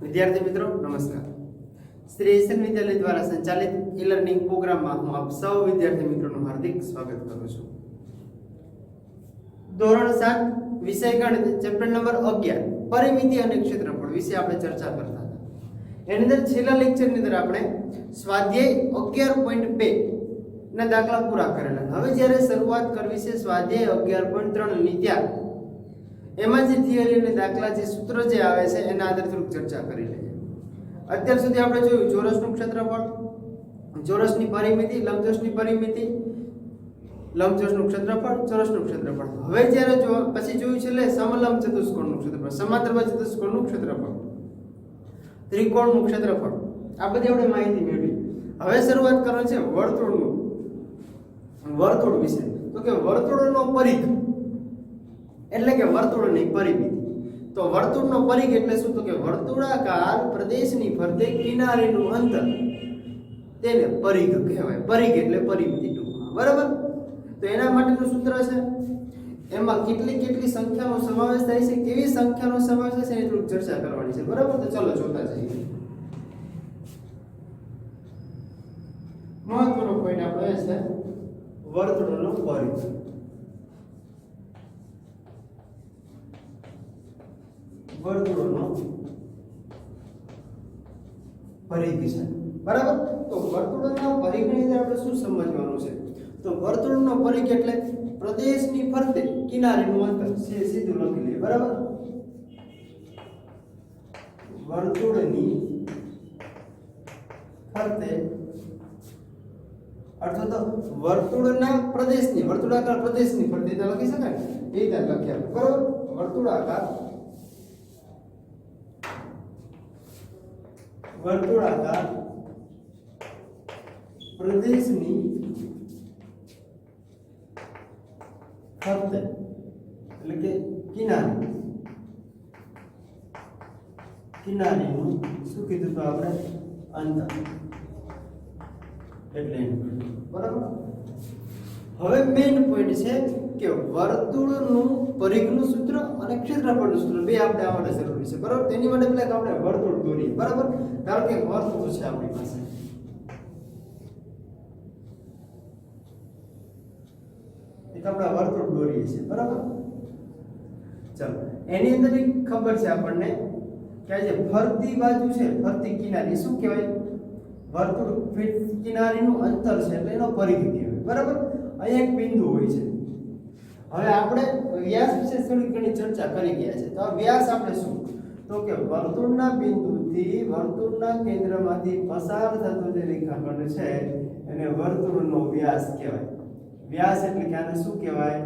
વિદ્યાર્થી મિત્રો નમસ્કાર। શ્રી એશિયન વિદ્યાલય દ્વારા સંચાલિત ઈ લર્નિંગ પ્રોગ્રામમાં હું આપ સૌ વિદ્યાર્થી મિત્રોનું હાર્દિક સ્વાગત કરું છું। ધોરણ 7 વિષય ગણિત ચેપ્ટર નંબર 11 પરિમિતિ અને ક્ષેત્રફળ વિશે આપણે ચર્ચા કરતા હતા। એની અંદર છેલ્લા લેક્ચરની અંદર આપણે સ્વાધ્યાય 11.2 ના દાખલા પૂરા કરેલા। હવે જ્યારે શરૂઆત કરવી છે સ્વાધ્યાય 11.3 ની ત્યાં એમાં જે થિયરી અને દાખલા જે સૂત્ર જે આવે છે એના આધારે થોડીક ચર્ચા કરી લઈએ। અત્યાર સુધી આપણે જોયું ચોરસનું ક્ષેત્રફળ, ચોરસની પરિમિતિ, લંબચોરસની પરિમિતિ, લંબચોરસનું ક્ષેત્રફળ, ચોરસનું ક્ષેત્રફળ। હવે જ્યારે પછી જોયું છે સમલંબ ચતુષ્કોણનું ક્ષેત્રફળ, સમાંતરબાહુ ચતુષ્કોણનું ક્ષેત્રફળ, ત્રિકોણનું ક્ષેત્રફળ, આ બધી આપણે માહિતી મેળવી। હવે શરૂઆત કરવાની છે વર્તુળનું, વર્તુળ વિશે। તો કે વર્તુળનો પરિઘ એટલે કે વર્તુળની પરિમિતિ। તો વર્તુળનો પરિઘ એટલે શું? તો કે વર્તુળાકાર પ્રદેશની ફરતે કિનારીનું અંતર તેને પરિઘ કહેવાય। પરિઘ એટલે પરિમિતિ ટૂંકમાં, બરાબર? તો એના માટેનું સૂત્ર છે, એમાં કેટલી સંખ્યાનો સમાવેશ થાય છે, કેવી સંખ્યાનો સમાવેશ થાય છે એની થોડીક ચર્ચા કરવાની છે, બરાબર? તો ચલો જોતા જઈએ। મહત્વનો પોઈન્ટ આપણો છે વર્તુળનો પરિઘ। વર્તુળનો પરિઘ છે, બરાબર? તો વર્તુળના પરિઘની અંદર આપણે શું સમજવાનું છે? તો વર્તુળનો પરિઘ એટલે પ્રદેશની ફરતે કિનારીનું અંતર છે, સીધું લખી લઈએ, બરાબર? વર્તુળની ફરતે અર્થાત વર્તુળના પ્રદેશની, વર્તુળાકાર પ્રદેશની ફરતે તો લખી શકાય એ રીતે લખ્યા, બરાબર? વર્તુળાકાર પ્રદેશની ફરતે એટલે કે કિનારીનું શું કીધું તો આપણે અંતર એટલે, બરાબર? હવે મેઇન પોઈન્ટ છે કે વર્તુળનું પરિઘનું સૂત્ર અને ક્ષેત્રફળનું સૂત્ર બે આપણે આ માટે જરૂરી છે, બરાબર? તેની માટે પહેલા આપણે વર્તુળ દોરીએ, બરાબર? ધારો કે વર્તુળ છે આપણી પાસે, એક આપણે વર્તુળ દોરીએ છીએ, બરાબર? ચાલો, એની અંદર એક ખબર છે આપણને કે આ જે ફરતી બાજુ છે, ફરતી કિનારી શું કહેવાય? વર્તુળ કિનારીનું અંતર છે એટલે એનો પરિઘ કહેવાય, બરાબર? અહીંયા એક બિંદુ હોય છે। હવે આપણે વ્યાસ વિશે થોડી ઘણી ચર્ચા કરી ગયા છે। તો આ વ્યાસ આપણે શું? તો કે વર્તુળના બિંદુથી વર્તુળના કેન્દ્રમાંથી પસાર થતો જે રેખાખંડ છે એને વર્તુળનો વ્યાસ કહેવાય। વ્યાસ એટલે કે આને શું કહેવાય?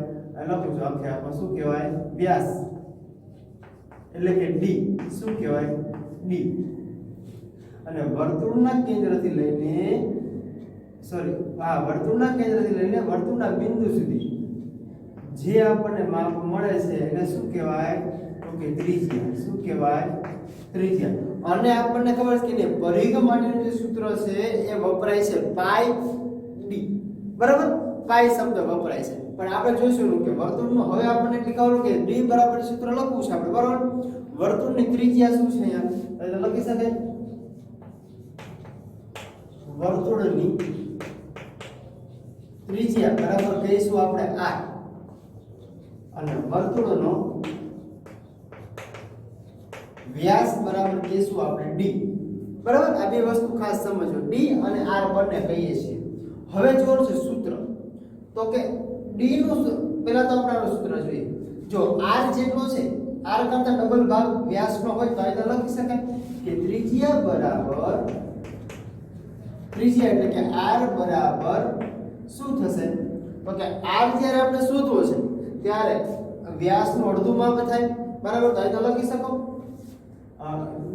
લખું છું આખે આખો, શું કહેવાય? વ્યાસ એટલે કે ડી, શું કહેવાય? ડી। અને વર્તુળના કેન્દ્રથી લઈને વર્તુળના કેન્દ્રથી લઈને વર્તુળના બિંદુ સુધી જે આપણને માપ મળે છે એને શું કહેવાય? તો કે ત્રિજ્યા। શું કહેવાય? ત્રિજ્યા। અને આપણને ખબર છે કે પરિઘ માટેનું જે સૂત્ર છે એ વપરાય છે પાઈ ડી, બરાબર? પાઈ શબ્દ વપરાય છે, પણ આપણે જોઈશું કે વર્તુળનો હવે આપણને એટલી ખબર કે ડી બરાબર સૂત્ર લખવું છે આપણે, બરાબર? વર્તુળની ત્રિજ્યા શું છે અહીંયા તો લખી શકાય વર્તુળની ત્રિજ્યા બરાબર કહીશું આપણે r, અને વર્તુળનો વ્યાસ બરાબર કહીશું આપણે d, બરાબર? આ બે વસ્તુ ખાસ સમજો, d અને r બંને કહીએ છીએ। હવે જોવાનું છે સૂત્ર, તો કે d નું પહેલા તો આપણે સૂત્ર જોઈએ। જો r જેટલો છે, r કરતા ડબલ ભાગ વ્યાસનો હોય તો આ લખી શકાય કે ત્રિજ્યા બરાબર, ત્રિજ્યા એટલે કે r બરાબર શું થશે? તો કે r જ્યારે આપણે શોધવો છે ત્યારે વ્યાસનું અડધું માપ થાય, બરાબર? તો આ લખી શકો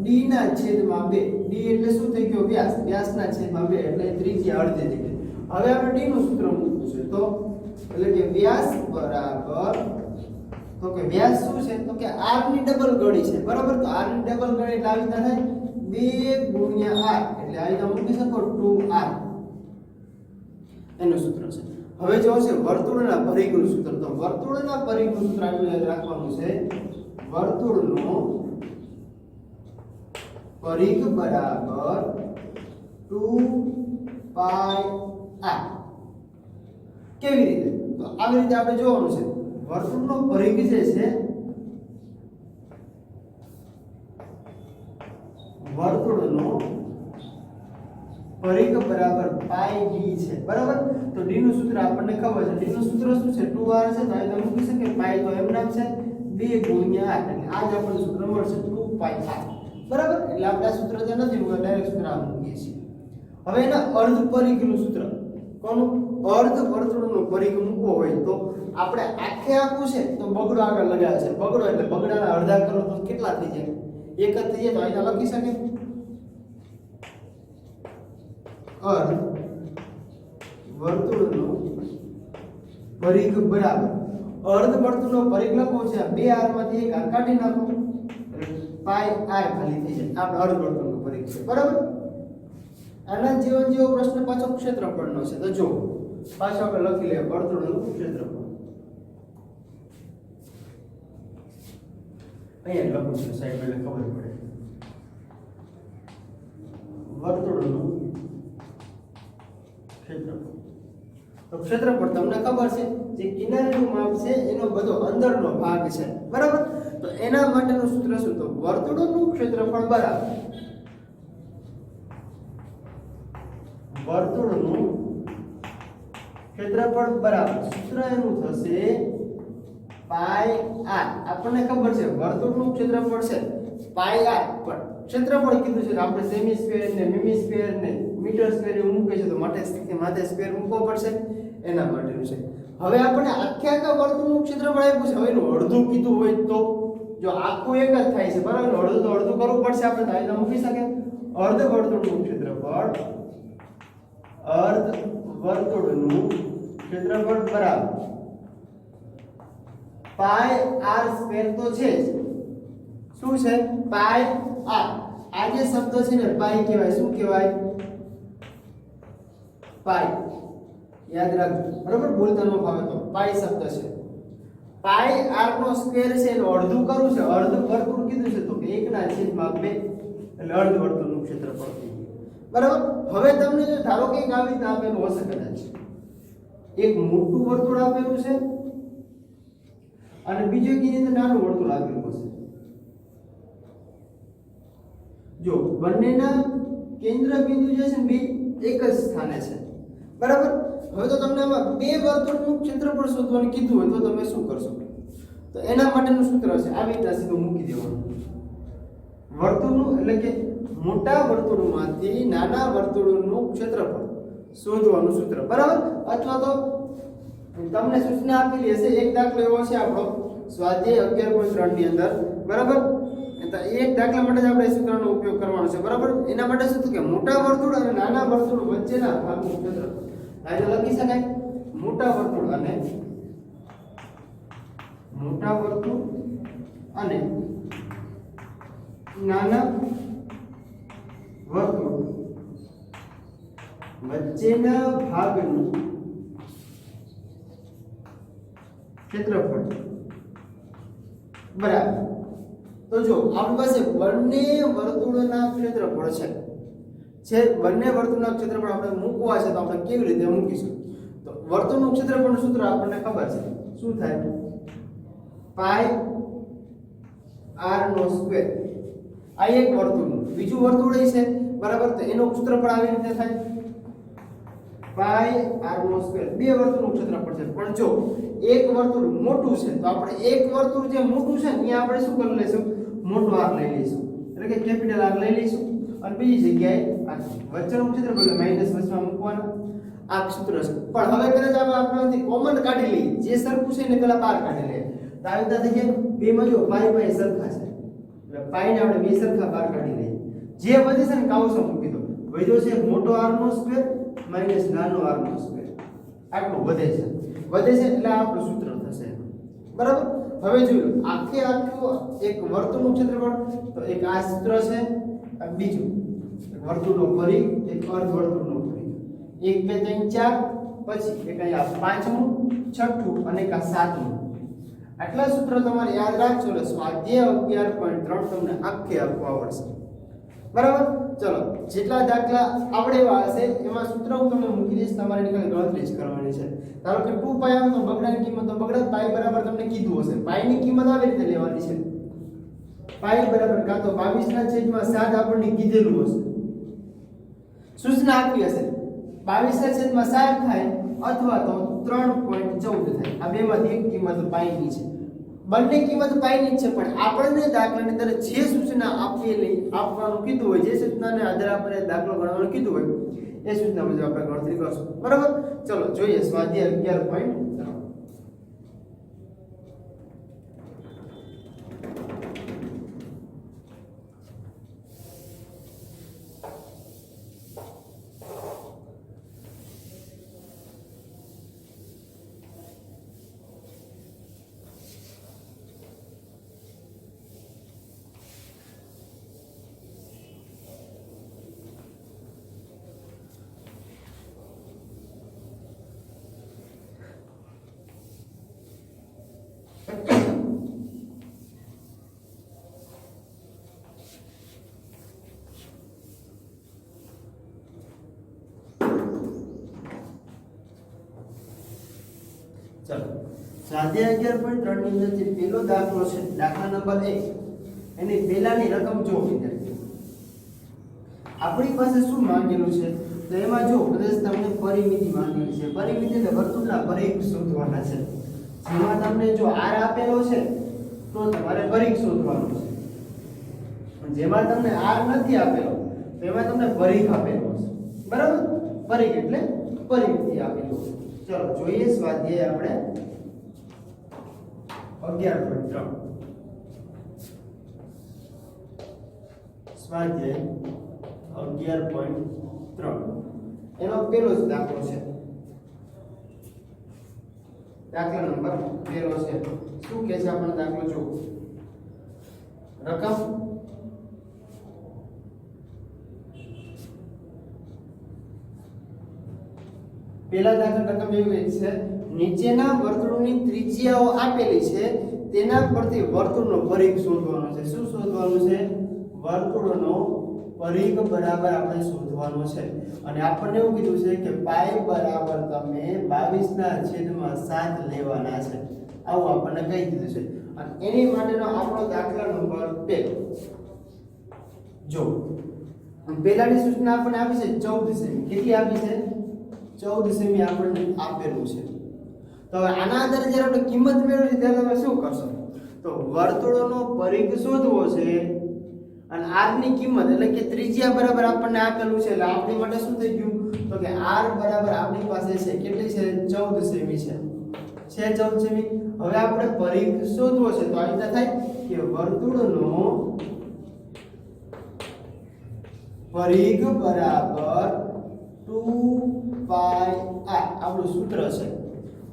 d ના છેદમાં 2, d એટલે શું થઈ ગયો? વ્યાસ, વ્યાસના છેદમાં 2 એટલે ત્રિજ્યા અડધી થઈ ગઈ। હવે આપણે d નું સૂત્ર મૂકવું છે, તો એટલે કે વ્યાસ બરાબર, તો કે વ્યાસ શું છે? તો કે r ની ડબલ ગણી છે, બરાબર? તો r ની ડબલ ગણી એટલે આવી રીતે થાય 2 ગુણ્યા r, એટલે આવી રીતે મૂકી શકો 2r એનું સૂત્ર છે। હવે જો છે વર્તુળના પરિઘનું સૂત્ર, તો વર્તુળના પરિઘનું સૂત્ર આપણે યાદ રાખવાનું છે વર્તુળનો પરિઘ બરાબર 2 પાઈ r. કેવી રીતે? તો આવી રીતે આપણે જોવાનું છે વર્તુળનો પરિઘ જે છે વર્તુળનો પરિઘ બરાબર પાઈ d છે બરાબર. તો d નું સૂત્ર આપણને ખબર છે. d નું સૂત્ર શું છે? 2r છે. તો અહીં મૂકી શકીએ પાઈ તો એમ નામ છે 2 ગુણ્યા r. એટલે આ જ આપણને સૂત્ર મળશે 2 પાઈ r બરાબર. એટલે આપણે આ સૂત્ર જે નથી મૂકવા ડાયરેક્ટ સૂત્ર આ મૂકીએ છીએ. હવે એના અર્ધ પરિઘનું સૂત્ર કોનું? અર્ધ વર્તુળનું પરિઘ મૂકવો હોય તો આપણે આખે આખું છે તો બગડો આગળ લગાવે છે. બગડો એટલે બગડાના અડધા કરો તો કેટલા થઈ જાય? એક જ થઈ જાય. તો અહીંયા લખી શકે અર્ધ વર્તુળનું પરિઘ બરાબર અર્ધ વર્તુળનો પરિઘ લખવો છે 2r માંથી એક r કાઢી નાખો પાઈ r ખાલી થઈ જાય. આપણે અર્ધ વર્તુળનું પરિઘ છે બરાબર. આના જેવો પ્રશ્ન પાછો ક્ષેત્રફળનો છે. તો જો પાછો આપણે લખી લઈએ વર્તુળનું ક્ષેત્રફળ. અહીંયા લખું છું સાઈડ એટલે ખબર પડે. વર્તુળનું ક્ષેત્રફળ. તો ક્ષેત્રફળ તમને ખબર છે જે કિનારીનું માપ છે એનો બધો અંદરનો ભાગ છે બરાબર. તો એના માટેનું સૂત્ર શું? તો વર્તુળનું ક્ષેત્રફળ બરાબર વર્તુળનું ક્ષેત્રફળ બરાબર સૂત્ર એનું થશે પાઈ r. આપણને ખબર છે વર્તુળનું ક્ષેત્રફળ છે પાઈ r. પણ ક્ષેત્રફળ કીધું છે આપણે સેમી સ્ક્વેર ને મિમી સ્ક્વેર ને મીટર સ્ક્વેર એવું મૂકે છે તો માથે સ્ક્વેર મૂકવો પડશે એના માટેનું છે. હવે આપણે આખા વર્તુળનું ક્ષેત્રફળ આપ્યું છે. હવે એનું અડધું કીધું હોય તો જો આખું એક જ થાય છે બરાબર. અડધું તો અડધું કરવું પડશે આપણે. તો અહીંયા મૂકી શકે અર્ધ વર્તુળનું ક્ષેત્રફળ અર્ધ વર્તુળનું ક્ષેત્રફળ બરાબર પાઈ r સ્ક્વેર તો છે જ. શું છે? પાઈ r. આ જે શબ્દ છે ને પાઈ કહેવાય. શું કહેવાય? પાઈ. યાદ રાખજો બરાબર. બોલતા ન ફાવે તો પાઈ શબ્દ છે. પાઈ r નો સ્ક્વેર છે એનું અડધું કરવું છે. અર્ધ વર્તુળ કીધું છે તો 1/2 એટલે અર્ધ વર્તુળનું ક્ષેત્રફળ થઈ ગયું બરાબર. હવે તમને જો ધારો કે એક આવી રીતે આપેલું હશે કદાચ એક મોટું વર્તુળ આપેલું છે અને બીજું એક એની અંદર નાનું વર્તુળ આપેલું હશે. જો બંનેના કેન્દ્ર બિંદુ જે છે ને એક જ સ્થાને છે બરાબર. હવે તો તમને આમાં બે વર્તુળનું ક્ષેત્રફળ શોધવાનું કીધું હોય તો તમે શું કરશો? તો એના માટેનું સૂત્ર છે આવી રીતે સીધું મૂકી દેવાનું. વર્તુળનું એટલે કે મોટા વર્તુળમાંથી નાના વર્તુળનું ક્ષેત્રફળ શોધવાનું સૂત્ર બરાબર. અથવા તો તમને સૂચના આપેલી હશે એક દાખલો એવો છે આપણો સ્વાધ્યાય 11.3 ની અંદર બરાબર. તો એક દાખલા માટે જ આપણે સૂત્રનો ઉપયોગ કરવાનો છે બરાબર. એના માટે શું કે મોટા વર્તુળ અને નાના વર્તુળ વચ્ચેના ભાગનું ક્ષેત્રફળ આ લખી શકાય મોટા વર્તુળ અને નાના વર્તુળ વચ્ચેના ભાગનું ક્ષેત્રફળ બરાબર. તો જો આપણી પાસે બંને વર્તુળના ક્ષેત્રફળ છે બંને વર્તુળના ક્ષેત્રફળ આપણે મૂકવા છે તો આપણે કેવી રીતે મૂકીશું? તો વર્તુળનું ક્ષેત્રફળનું સૂત્ર આપણને ખબર છે. શું થાય? પાઈ r નો સ્ક્વેર. આ એક વર્તુળનું બીજું વર્તુળ છે બરાબર. તો એનું ક્ષેત્રફળ આવી રીતે થાય પાઈ r નો સ્ક્વેર. બે વર્તુળનું ક્ષેત્રફળ છે પણ જો એક વર્તુળ મોટું છે તો આપણે એક વર્તુળ જે મોટું છે ને અહીંયા આપણે શું કરી લઈશું? મોટું r લઈ લઈશું એટલે કે કેપિટલ R લઈ લઈશું અને બીજી જગ્યાએ આ વચ્ચેનું ક્ષેત્રફળ માઈનસ વચમાં મૂકવાનું આ સૂત્ર છે. પણ હવે કદાચ આપણે કોમન કાઢી લઈએ જે સરખું છે એને પહેલા બહાર કાઢી લઈએ તો આવી રીતે થઈ જાય બેમાં જો પાઈ સરખા છે એટલે પાઈને આપણે બે સરખા બહાર કાઢી લઈએ. જે વધે છે ને કાઉન્સમાં મૂકી દો. વધ્યો છે મોટો r નો સ્ક્વેર માઈનસ નાનો r નો સ્ક્વેર. આટલું વધે છે એટલે આપણું સૂત્ર થશે બરાબર. હવે જોયું આખું એક વર્તુળનું ક્ષેત્રફળ તો એક આ સૂત્ર છે બીજું વર્તુળનો પરિઘ એક અર્ધ વર્તુળનો પરિઘ 1 2 3 4 પછી એક અહીંયા પાંચમું છઠ્ઠું અને એક આ સાતમું. આટલા સૂત્ર તમારે યાદ રાખજો એટલે સ્વાધ્યાય 11.3 તમને આખે આવડશે બરાબર. ચલો જેટલા દાખલા આવડે એવા હશે એમાં સૂત્ર હું તમને મૂકી દઈશ, તમારે એની ખાલી ગણતરી જ કરવાની છે. ધારો કે 2 પાઈ આવે તો બગડાની કિંમત તો બગડા પાઈ બરાબર તમને કીધું હશે. પાઈ ની કિંમત આવી રીતે લેવાની છે. પાઈ બરાબર કાં તો 22/7 આપણને કીધેલું હશે, સૂચના આપી હશે 22/7 થાય અથવા તો 3.14 થાય. આ બેમાંથી એક કિંમત પાઈ ની છે. બંને કિંમત પાઈ ની જ છે, પણ આપણને દાખલાની અંદર જે સૂચના આપેલી આપવાનું કીધું હોય, જે સૂચનાને આધારે આપણે દાખલો ગણવાનું કીધું હોય એ સૂચના મુજબ આપણે ગણતરી કરશું. બરાબર. ચલો જોઈએ સ્વાધ્યાય 11.3. ચલો સ્વાધ્યાય 11.3 ની અંદર જે પહેલો દાખલો છે, દાખલા નંબર 1, એની પહેલાની રકમ જો વિદ્યાર્થી આપણી પાસે શું માંગેલું છે, તો એમાં જો કદાચ તમને પરિમિતિ માંગેલી છે. પરિમિતિ એટલે વર્તુળના પરિઘ શોધવાના છે. જેમાં તમને જો r આપેલો છે તો તમારે પરિઘ શોધવાનો છે, પણ જેમાં તમને r નથી આપેલો તો એમાં તમને પરિઘ આપેલો છે. બરાબર. પરિઘ એટલે પરિમિતિ આપેલું છે. ચલો જોઈએ સ્વાધ્યાય આપણે 11.3. સ્વાધ્યાય 11.3 એનો પહેલો જ દાખલો છે. દાખલા નંબર પહેલો છે. શું કહે છે આપણો દાખલો જો રકમ પહેલા દાખલા રકમ એવી છે, નીચેના વર્તુળની ત્રિજ્યાઓ આપેલી છે, તેના પરથી વર્તુળનો પરિઘ શોધવાનો છે. શું શોધવાનું છે? વર્તુળનો પરિઘ બરાબર આપણે શોધવાનો છે. અને આપણને એવું કીધું છે કે પાઈ બરાબર તમે 22/7 લેવાના છે. આવું આપણને કહી દીધું છે. અને એની માટેનો આપણો દાખલા નંબર 2 જો પહેલાની સૂચના આપણને આપી છે 14 સેમી. કેટલી આપી છે? 14 સેમી આપણને આપેલું છે. તો હવે આના આધારે જ્યારે આપણે કિંમત મેળવવી ત્યારે તમે શું કરશો? તો વર્તુળનો પરિઘ શોધવો છે અને r ની કિંમત એટલે કે ત્રિજ્યા બરાબર આપણને આપેલું છે, એટલે આપણી માટે શું થઈ ગયું? તો કે r બરાબર આપણી પાસે છે કેટલી છે? 14 સેમી છે. 14 સેમી. હવે આપણે પરિઘ શોધવો છે તો આ રીતે થાય કે વર્તુળનો પરિઘ બરાબર 2 પાઈ r આપણું સૂત્ર છે.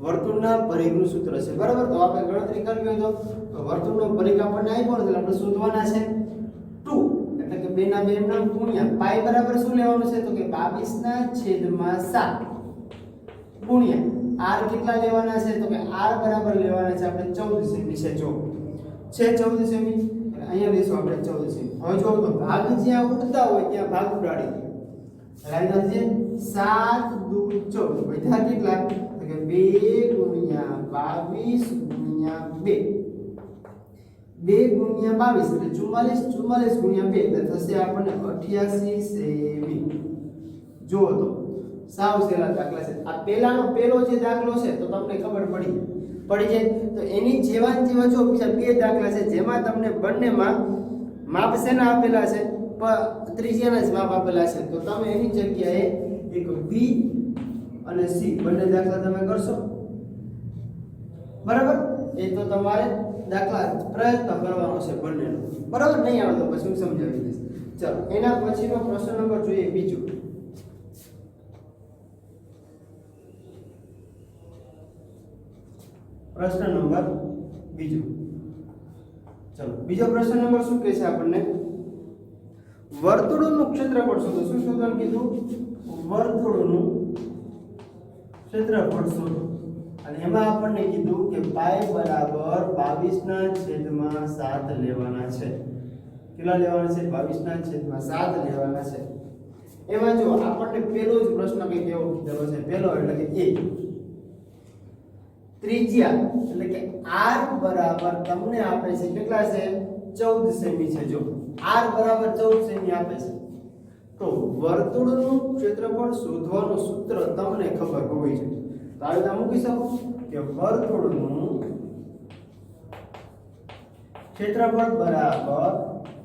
વર્તુળના પરિઘનું સૂત્ર છે. બરાબર. તો આપણે ગણતરી કરવી હોય તો વર્તુળનો પરિઘ આપણને આપ્યો એટલે આપણે શોધવાના છે 2 એટલે કે 2 ના 2 ના ગુણ્યા પાઈ બરાબર શું લેવાનું છે? તો કે 22/7 ગુણ્યા r કેટલા લેવાના છે? તો કે r બરાબર લેવાના છે આપણે 14 સેમી છે. જો છે 14 સેમી એટલે અહીંયા લેશું આપણે 14 સેમી. હવે જો તો ભાગ જ્યાં ઉડતા હોય ત્યાં ભાગ ઉડાડી દઈએ. એટલે છે 7 દુ 14 બધા કેટલા? તો કે 2 ગુણ્યા 22 ગુણ્યા 2 2 ગુણ્યા 22 એટલે 44 44 ગુણ્યા 2 એટલે થશે આપણને 88 સેમી. જો તો સાવ સહેલા દાખલા છે. આ પહેલો જે દાખલો છે તો તમને ખબર પડી જાય. તો એની જેવા જો બીજા બે દાખલા છે જેમાં તમને બંનેમાં માપ શેના આપેલા છે? ત્રિજ્યાના જ માપ આપેલા છે. તો તમે એની જગ્યાએ એક b અને c બંને દાખલા તમે કરશો. બરાબર. એ તો તમારે દાખલા પ્રયત્ન કરવાનો છે બંનેનો. બરાબર. નહીં આવે તો પછી હું સમજાવી દઈશ. ચલો એના પછીનો પ્રશ્ન નંબર જોઈએ બીજો. પ્રશ્ન નંબર બીજો. ચલો બીજો પ્રશ્ન નંબર શું કહે છે આપણને? વર્તુળનું ક્ષેત્રફળ શોધો. શું શોધવાનું કીધું? વર્તુળનું ક્ષેત્રફળ શોધો. અને એમાં આપણને કીધું કે પાઈ બરાબર 22/7 લેવાના છે. કેટલા લેવાના છે 22/7 લેવાના છે। એમાં જો આપણને પહેલો જ પ્રશ્ન કઈ કેવો કીધેલો છે, પહેલો એટલે કે a ત્રિજ્યા એટલે કે r બરાબર તમને આપે છે કેટલા છે 14 સેમી છે। જો r બરાબર 14 સેમી આપે છે તો વર્તુળનું ક્ષેત્રફળ શોધવાનું સૂત્ર તમને ખબર હોવી જોઈએ। તો આ રીતે મૂકી શકો કે વર્તુળનું ક્ષેત્રફળ બરાબર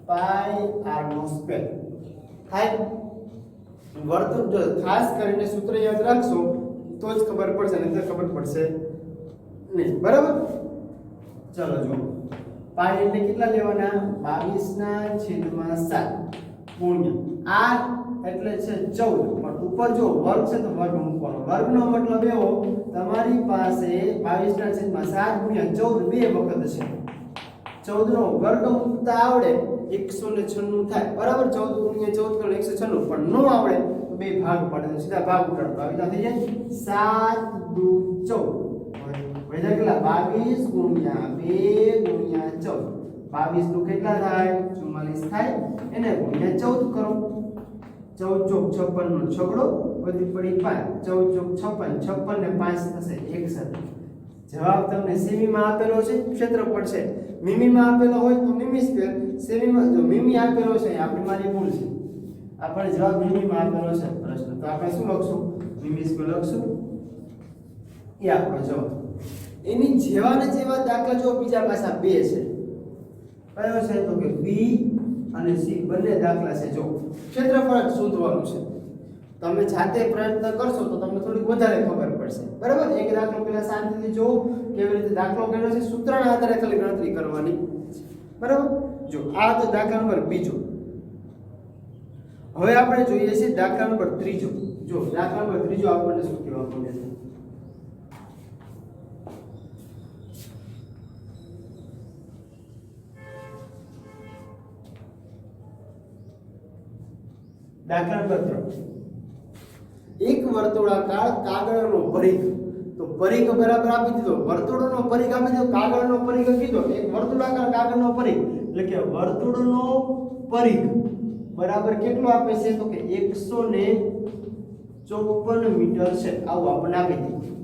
પાઈ r નો સ્ક્વેર થાય। વર્તુળ જો ખાસ કરીને સૂત્ર યાદ રાખશો તો જ ખબર પડશે, નહીં તો ખબર પડશે નહીં, બરાબર। ચલો જો પાઈ એટલે કેટલા લેવાના 22/7 ગુણ્યા r એટલે છે 14, પણ ઉપર જો વર્ગ છે તો વર્ગ મૂકવાનો। વર્ગનો મતલબ એવો તમારી પાસે 22/7 ગુણ્યા 14 બે વખત છે। 14 નો વર્ગ મૂકતા આવડે 196 થાય, બરાબર। 14 ગુણ્યા 14 કરો 196, પણ નો આવડે તો બે ભાગ પડે તો સીધા ભાગ ઉડાડો, આવી રીતે થઈ જાય 7 દુ 14 વૈધા કેટલા 22 ગુણ્યા 2 ગુણ્યા 14, 22 નું કેટલા થાય 44 થાય, એને ગુણ્યા 14 કરો। 14 ચોક 56 નો છગડો વધી પડી 5, 14 ચોક 56, 56 ને 5 થશે 61। જવાબ તમને સેમી માં આપેલો છે, ક્ષેત્રફળ છે મીમી માં આપેલો હોય તો મીમી સ્ક્વેર, સેમી માં જો મીમી આપેલો છે આપણી મારી ભૂલ છે, આપણે જવાબ મીમી માં આપેલો છે પ્રશ્ન, તો આપણે શું લખશું મીમી સ્ક્વેર લખશું, એ આપણો જવાબ। એની જેવા ને જેવા દાખલા જો બીજા પાછા બે છે, કયો છે તો કે b અને c બંને દાખલા છે। જો ક્ષેત્રફળ શોધવાનું છે, તમે જાતે પ્રયત્ન કરશો તો તમને થોડી વધારે ખબર પડશે, બરાબર। એક દાખલો પહેલા શાંતિથી જો કેવી રીતે દાખલો કર્યો છે, સૂત્રના આધારે ખાલી ગણતરી કરવાની, બરાબર। જો આ તો દાખલા નંબર બીજો। હવે આપણે જોઈએ છે દાખલા નંબર ત્રીજો। જો દાખલા નંબર ત્રીજો આપણને શું કહેવા માંગે છે, દાખલા નંબર 3 એક વર્તુળાકાર કાગળનો પરિઘ, તો પરિઘ બરાબર આપી દીધો, વર્તુળનો પરિઘ આપી દીધો, કાગળનો પરિઘ કીધો, એક વર્તુળાકાર કાગળનો પરિઘ એટલે કે વર્તુળનો પરિઘ બરાબર કેટલો આપે છે તો કે 154 મીટર છે, આવું આપણને આપી દીધું।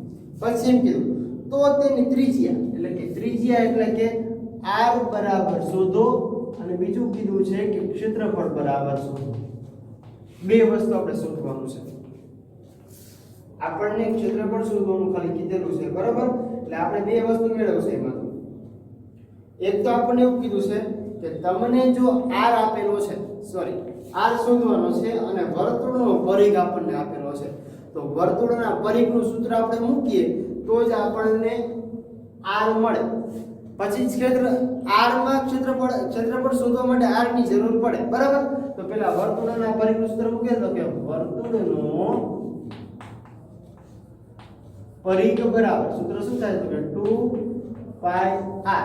પછી એમ કીધું તો તેની ત્રિજ્યા એટલે કે r બરાબર શોધો, અને બીજું કીધું છે કે ક્ષેત્રફળ બરાબર શોધો। બે વસ્તુ આપણે શોધવાનું છે, આપણને ક્ષેત્રફળ શોધવાનું ખાલી કીધેલું છે, બરાબર। એટલે આપણે બે વસ્તુ મેળવશે એમાં, એક તો આપણને એવું કીધું છે કે તમને જો r આપેલો છે, સોરી r શોધવાનો છે અને વર્તુળનો પરિઘ આપણને આપેલો છે, તો વર્તુળના પરિઘનું સૂત્ર આપણે મૂકીએ તો જ આપણને r મળે। પછી ક્ષેત્ર r માં ક્ષેત્રફળ શોધવા માટે r ની જરૂર પડે, બરાબર। તો પહેલા વર્તુળના પરિઘનું સૂત્ર મૂકીએ તો કે વર્તુળનો પરિઘ બરાબર સૂત્ર શું થાય તો કે 2 પાઈ r,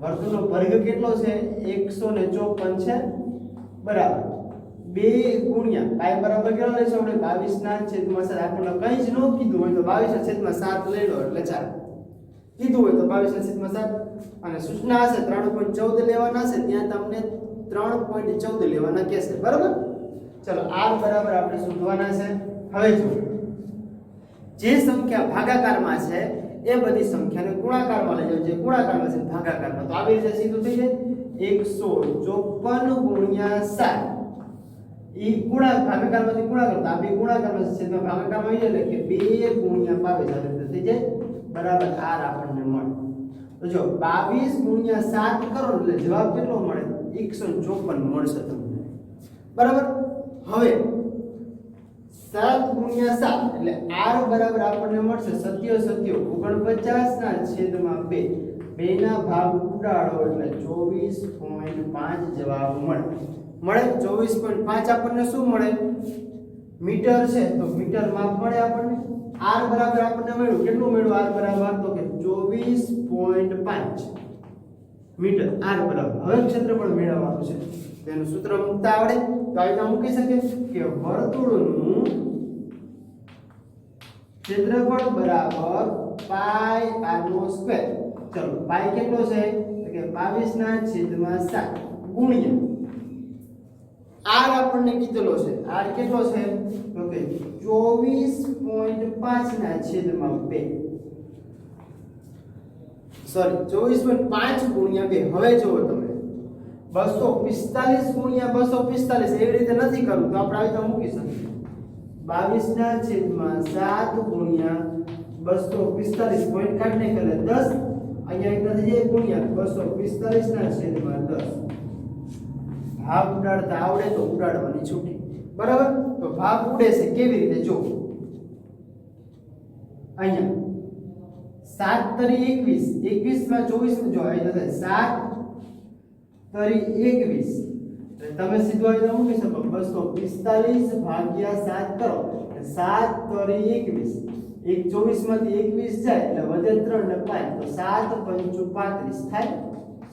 વર્તુળનો પરિઘ કેટલો છે 154 છે, બરાબર 2 ગુણ્યા પાઈ બરાબર કેટલો લેશો આપણે 22/7, આપણને કંઈ જ ન કીધું હોય તો 22/7 લઈ લો એટલે 4, કીધું હોય તો 22/7, અને સૂચના હશે 3.14 લેવાના છે, ત્યાં તમને 3.14 લેવાના કહેશે, બરાબર। ચલો r બરાબર આપણે શોધવાના છે। હવે જો જે સંખ્યા ભાગાકારમાં છે એ બધી સંખ્યાને ગુણાકારમાં લઈ જાવ, જે ગુણાકારમાં છે ભાગાકારમાં, તો આવી રીતે સીધું થઈ જાય 154 ગુણ્યા 7, ઈ ભાગાકારમાંથી ગુણાકાર, તો આ બે ગુણાકારમાં છે તો ભાગાકારમાં આવી જાય એટલે કે 2 ગુણ્યા 22 આવી રીતે થઈ જાય, બરાબર r આપણને મળે। તો જો 22 ગુણ્યા 7 કરો એટલે જવાબ કેટલો મળે 154 મળશે તમને, બરાબર। હવે 7 ગુણ્યા 7 એટલે r બરાબર આપણને મળશે 47/49 બે ના ભાગ ઉડાડો એટલે 24.5 જવાબ મળે। 24.5 આપણને શું મળે મીટર છે, તો મીટર માપ મળે આપણને। r બરાબર આપણને મળ્યું, કેટલું મળ્યું r બરાબર તો કે 24.5 મીટર r બરાબર। હવે ક્ષેત્રફળ મેળવવાનું છે, તેનું સૂત્ર મૂકતા આવડે તો આ રીતે મૂકી શકે કે વર્તુળનું ક્ષેત્રફળ બરાબર પાઈ r નો સ્ક્વેર। ચલો પાઈ કેટલો છે તો કે 22/7 ગુણ્યા આર આપણને કીધેલો છે, આર કેટલો છે તો કે 24.5 ના છેદમાં 2, સોરી 24.5 ગુણ્યા 2. હવે જુઓ તમે 245 ગુણ્યા 245 એવી રીતે નથી કરવું તો આપણે આવી રીતે મૂકી શકીએ 22 ના છેદમાં 7 ગુણ્યા 245 પોઈન્ટ કાઢને એટલે 10 અહીંયા એક નથી ગુણ્યા 245 ના છેદમાં 10. ભાગ ઉડાડતા આવડે તો ઉડાડવાની છૂટી, બરાબર. તો ભાગ ઉડે છે કેવી રીતે જો અહીંયા 7 તરી 21, 21 માં 24 જો આવી જશે 7 તરી 21 તમે સીધું આવી મૂકી શકો 245 ભાગ્યા 7 કરો 7 તરી 21, એક 24 માંથી 21 જાય એટલે વધે 3 ને 5 તો 7 5 35 થાય.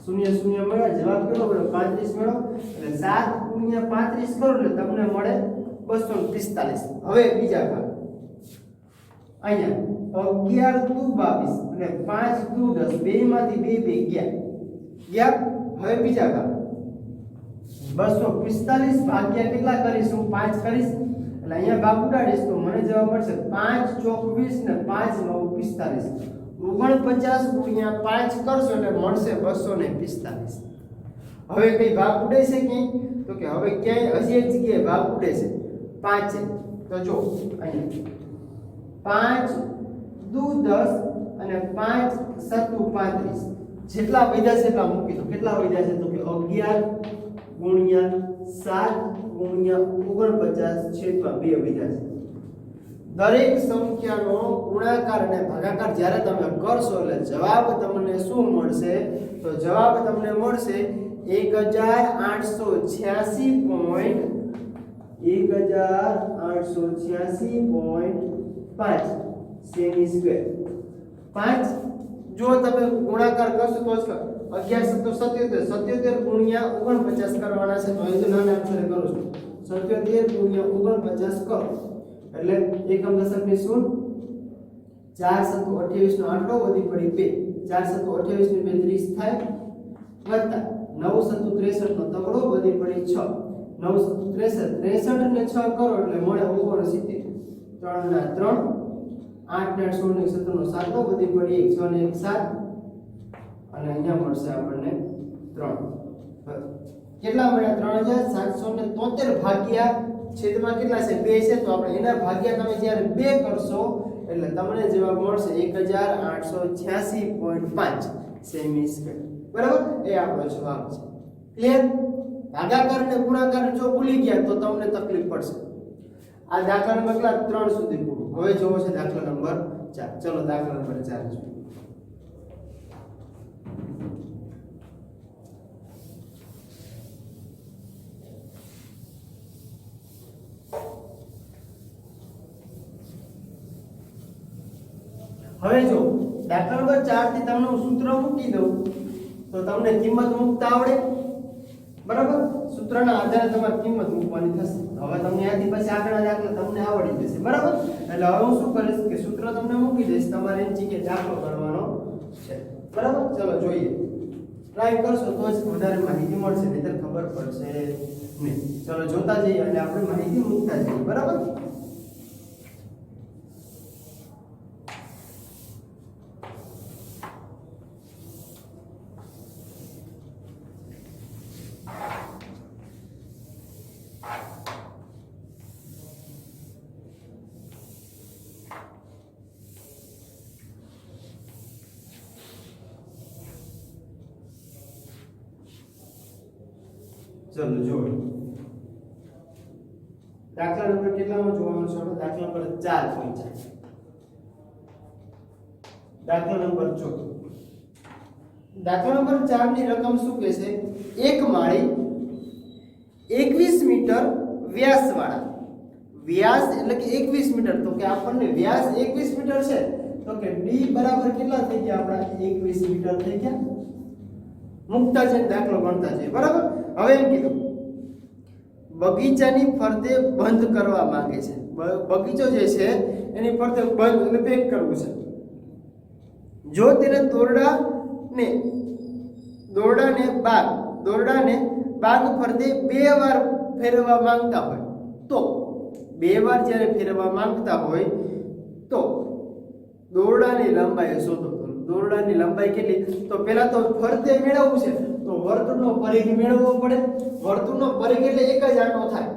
શૂન્ય શૂન્ય મળ્યા જવાબ કેટલો મળ્યો 35 મળ્યો એટલે 7 ગુણ્યા 35 કરો એટલે તમને મળે 245. હવે બીજા ભાગ અહીંયા 11 દુ 22 અને 5 દુ 10 બે માંથી 2 ગયા. હવે બીજા ભાગ 245 ભાગ્યા કેટલા કરીશું 5 કરીશ એટલે અહીંયા ભાગ ઉડાડીશ તો મને જવાબ મળશે 5 ચોક 20 ને 5 9 45. 49 ગુણ્યા 5 કરશો એટલે મળશે 245. હવે કઈ ભાગ ઉડે છે ક્યાંય તો કે હવે ક્યાંય હજી એક જગ્યાએ ભાગ ઉડે છે 5 છે તો જો અહીંયા 5 દુ 10 અને 5 સત્તુ 35 જેટલા વધ્યા છે એટલા મૂકી દો. કેટલા વધ્યા છે તો કે 11 ગુણ્યા 7 ગુણ્યા 49 છેદમાં 2 વધ્યા છે. દરેક સંખ્યાનો ગુણાકાર અને ભાગાકાર જ્યારે તમે કરશો એટલે જવાબ તમને શું મળશે તો જવાબ તમને મળશે 1886.5 સેમી સ્ક્વેર. 5 જો તમે ગુણાકાર કરશો તો જ 11 77 77 ગુણ્યા 49 કરવાના છે તો અહીં નાના અક્ષરે કરું છું 77 ગુણ્યા 49 કરો એટલે એકમ દશકની શૂન્ય 4 7 28 નો આંકડો વધી પડી 2 4 7 28 ની 2 30 થાય વત્તા 9 7 63 નો તગડો વધી પડી 6 9 7 63 63 ને 6 કરો એટલે મળે 69 3 ના 3 8 ને 16 ને 17 નો 7 વધી પડી 1 6 ને 1 7 અને અહીંયા મળશે આપણને 3. કેટલા મળ્યા 3773 ભાગ્યા છેદમાં કેટલા છે 2 છે તો આપણે એના ભાગ્યા તમે જ્યારે 2 કરશો એટલે તમને જવાબ મળશે 1886.5 સેમી સ્ક્વેર. બરાબર એ આપણો જવાબ છે. ક્લિયર? ભાગાકાર અને ગુણાકાર જો ભૂલી ગયા તો તમને તકલીફ પડશે. આ દાખલા નંબર 3 સુધી પૂરું. હવે જોવો છે દાખલા નંબર 4. ચલો દાખલા નંબર 4 જોઈએ. હવે જો દાખલા નંબર 4 થી તમને હું સૂત્ર મૂકી દઉં તો તમને કિંમત મૂકતા આવડે, બરાબર. સૂત્રના આધારે તમારે કિંમત મૂકવાની થશે. હવે તમને આથી પછી આગળના દાખલા તમને આવડી જશે, બરાબર. એટલે હવે હું શું કરીશ કે સૂત્ર તમને મૂકી દઈશ, તમારે એની જગ્યાએ દાખલો ગણવાનો છે, બરાબર. ચલો જોઈએ. ટ્રાય કરશો તો જ વધારે માહિતી મળશે, નહીંતર ખબર પડશે નહીં. ચલો જોતા જઈએ અને આપણે માહિતી મૂકતા જઈએ, બરાબર. ચલો જોડો. દાખલા નંબર કેટલામાં જોવાનું છે? દાખલા નંબર 4 પહોંચ્યા. દાખલા નંબર 14. દાખલા નંબર 4 ની રકમ શું કહે છે? એક માળી 21 મીટર વ્યાસ વાળા, વ્યાસ એટલે કે 21 મીટર, તો કે આપણને વ્યાસ 21 મીટર છે તો કે d બરાબર કેટલા થઈ ગયા? આપણા 21 મીટર થઈ ગયા. મુક્તા છે દાખલો ગણતા છે, બરાબર. હવે એમ કીધું બગીચાની ફરતે બંધ કરવા માંગે છે. બગીચો જે છે એની ફરતે બંધ એટલે પેક કરવું છે. જો તેને દોરડાને બાગ ફરતે 2 વાર ફેરવવા માંગતા હોય તો 2 વાર જ્યારે ફેરવવા માંગતા હોય તો દોરડાની લંબાઈ શોધો. દોરડાની લંબાઈ કેટલી? તો પહેલા તો ફરતે મેળવવું છે તો વર્તુળનો પરિઘ મેળવવો પડે. વર્તુળનો પરિઘ એટલે એક જ આંટો થાય,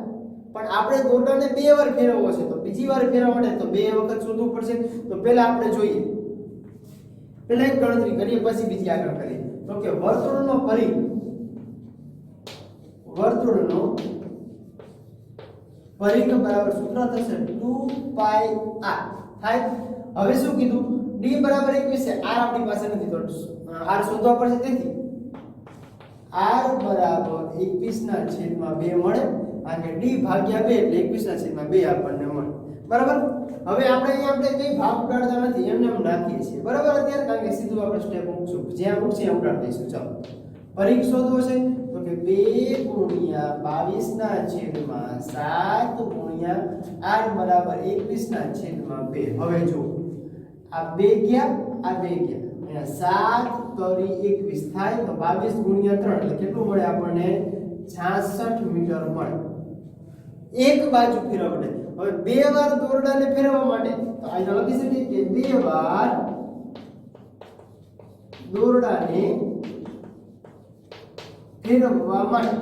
પણ આપણે દોરડાને 2 વાર ફેરવવો છે તો બીજી વાર ફેરવવા માટે તો 2 વખત શોધવું પડશે. તો પહેલા આપણે જોઈએ, પહેલા એક ગણતરી કરીએ પછી બીજી આગળ કરીએ. તો કે વર્તુળનો પરિઘ બરાબર સૂત્ર થશે 2πr થાય. હવે શું કીધું? d બરાબર 21 છે. r આપણી પાસે નથી તો r શોધવા પડશે. તેથી r બરાબર 21/2 મળે અને d ભાગ્યા 2 એટલે 21/2 આપણને મળે. બરાબર. હવે આપણે કઈ ભાગ ઉડાડતા નથી, એમને એમ રાખીએ છીએ. બરાબર. અત્યારે કારણ કે સીધું આપણે સ્ટેપ મૂકશું, જ્યાં મૂકશે ત્યાં ઉડાડી દઈશું. ચાલો પરિઘ શોધવો છે તો કે 2 × 22/7 × r બરાબર 21/2. હવે જો આ 2 ગયા, આ 2 ગયા, અહીંયા 7 × 21 થાય તો 22 × 3 એટલે કેટલું મળે આપણને? 66 મીટર મળે. એક બાજુ ફેરવડે. હવે 2 વાર દોરડાને ફેરવવા માટે તો અહીંયા લખી શકીએ કે 2 વાર દોરડાને ફેરવવા માટે.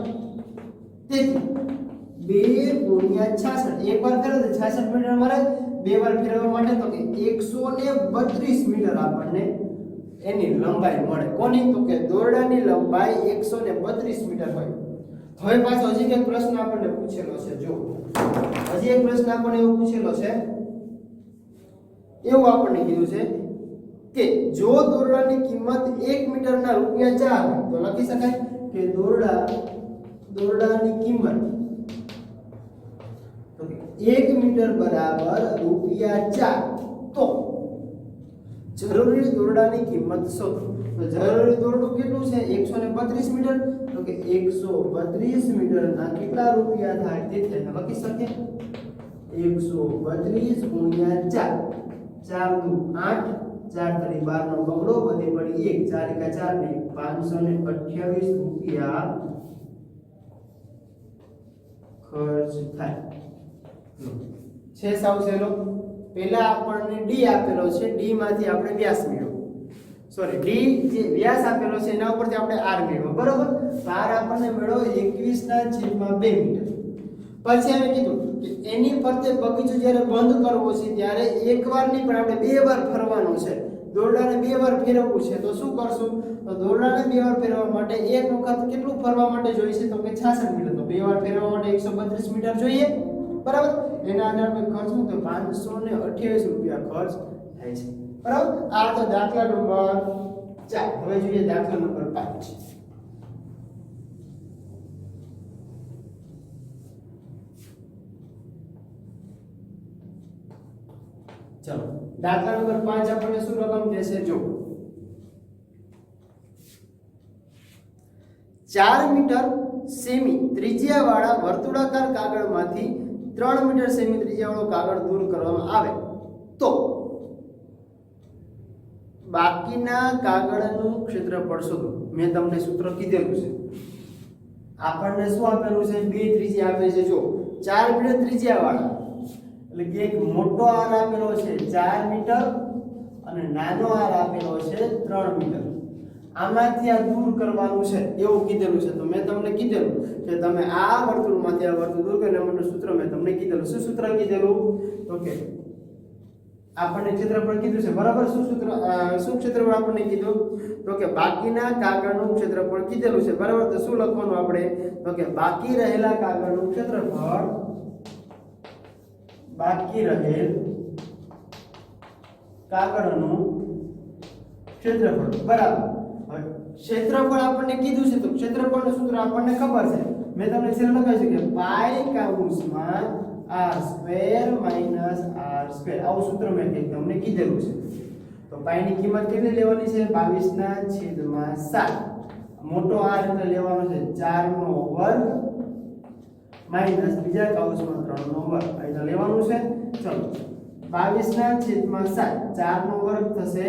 તેથી 2 × 66 એક વાર ફેરવો તો 66 મીટર મળે. 2 વાર ફેરવવા માટે તો કે 132 મીટર આપણને એની લંબાઈ મળે. કોની? તો કે દોરડાની લંબાઈ 132 મીટર હોય. હવે પાછો હજી એક પ્રશ્ન આપણને પૂછેલો છે. જો હજી એક પ્રશ્ન આપણને એવો પૂછેલો છે, એવું આપણને કીધું છે કે જો દોરડાની કિંમત 1 મીટરના ₹4 હોય તો લખી શકાય કે દોરડાની કિંમત તો 1 મીટર બરાબર ₹4. તો જરૂરી દોરડાની કિંમત શોધો. તો જરૂરી દોરડું કેટલું છે? 132 મીટર. તો કે 132 મીટરના કેટલા રૂપિયા થાય? તે લખી શકીએ 132 × 4. 4 દુ 8, 4 તરી 12 નો બગડો, બધી પડી 1, 4 એકા 4 ને 528 રૂપિયા ખર્ચ થાય. છે સાવ સહેલો. પહેલા આપણને d આપેલો છે, d માંથી આપણે વ્યાસ મેળવો. સોરી, d જે વ્યાસ આપેલો છે એના ઉપરથી આપણે r મેળવો. બરોબર. તો r આપણને મેળવો 21/2 મીટર. પછી અમે કીધું કે એની ફરતે બગીચો જ્યારે બંધ કરવો છે ત્યારે એકવાર નહીં પણ આપણે 2 વાર ફરવાનું છે. દોરડાને 2 વાર ફેરવવું છે તો શું કરશું? તો દોરડાને 2 વાર ફેરવવા માટે એક વખત કેટલું ફરવા માટે જોઈશે? તો કે 66 મીટર. તો 2 વાર ફેરવવા માટે 132 મીટર જોઈએ. બરાબર. એના આધારે ખર્ચ શું? તો 528 રૂપિયા ખર્ચ થાય છે. બરાબર. આ તો દાખલા નંબર 4. હવે જોઈએ દાખલા નંબર 5. ચલો દાખલા નંબર 5 આપણને શું રકમ દેશે? જો 4 મીટર સેમી ત્રિજ્યાવાળા વર્તુળાકાર કાગળમાંથી 3 મીટર સેમી ત્રિજ્યાવાળો કાગળ દૂર કરવામાં આવે તો બાકીના કાગળનું ક્ષેત્રફળ શોધો. મેં તમને સૂત્ર કીધેલું છે. આપણને શું આપેલું છે? 2 ત્રિજ્યા આપે છે. જો 4 મીટર ત્રિજ્યાવાળા એટલે કે એક મોટો આર આપેલો છે 4 મીટર અને નાનો આર આપેલો છે 3 મીટર. આમાંથી આ દૂર કરવાનું છે એવું કીધેલું છે. તો મેં તમને કીધેલું કે તમે આ વર્તુળમાંથી આ વર્તુળ દૂર કરવા માટે સૂત્ર મેં તમને કીધેલું. શું સૂત્ર કીધેલું? તો કે આપણને ક્ષેત્રફળ કીધું છે. બરાબર. શું ક્ષેત્રફળ આપણને કીધું? તો કે બાકીના કાગળનું ક્ષેત્રફળ કીધેલું છે. બરાબર. તો શું લખવાનું આપણે? તો કે બાકી રહેલા કાગળનું ક્ષેત્રફળ, બાકી રહેલ કાગળનું ક્ષેત્રફળ. બરાબર. ક્ષેત્રફળ આપણને કીધું છે તો ક્ષેત્રફળનું સૂત્ર આપણને ખબર છે. મેં તમને છેલ્લે લખાવ્યું છે કે પાઈ કૌંસમાં r² - r². આવું સૂત્ર મેં તમને કીધેલું છે. તો પાઈની કિંમત કેટલી લેવાની છે? 22/7. મોટો r એટલે લેવાનો છે 4² માઈનસ બીજા કૌંસમાં 3² એટલે લેવાનું છે. ચલો 22/7. 4² થશે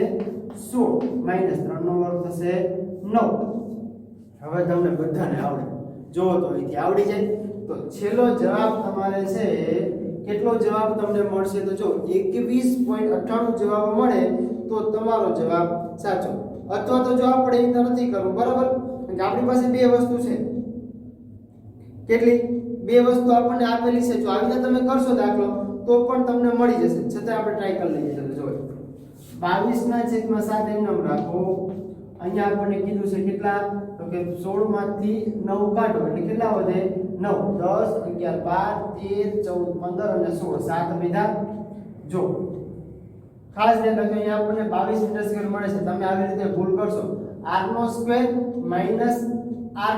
16 માઈનસ 3² થશે 9. હવે તમને બધાને આવડે. જો તો અહીંથી આવડી જાય. તો છેલ્લો જવાબ તમારે છે કેટલો જવાબ તમને મળશે તો જો 21.98 જવાબ મળે તો તમારો જવાબ સાચો, અથવા તો જો આપણે એ નથી કરવું બરાબર, કારણ કે આપણી પાસે બે વસ્તુ છે, કેટલી બે વસ્તુ આપણને આપેલી છે, જો આવી રીતે તમે કરશો દાખલો તો પણ તમને મળી જશે, છતાં આપણે ટ્રાય કરી લઈએ. ચલો જો 22/7 એમ રાખો, અહીંયા આપણને કીધું છે કેટલા તો કે 16 માંથી 9 કાઢો એટલે કેટલા વધે 9, 10, 11, 12, 13, 14, 15 અને 16 7 વિધા. જો ખાસ ધ્યાન રાખજો, અહીંયા આપણને 22 મીટર સ્ક્વેર મળે છે, તમે આવી રીતે ભૂલ કરશો r² - r²,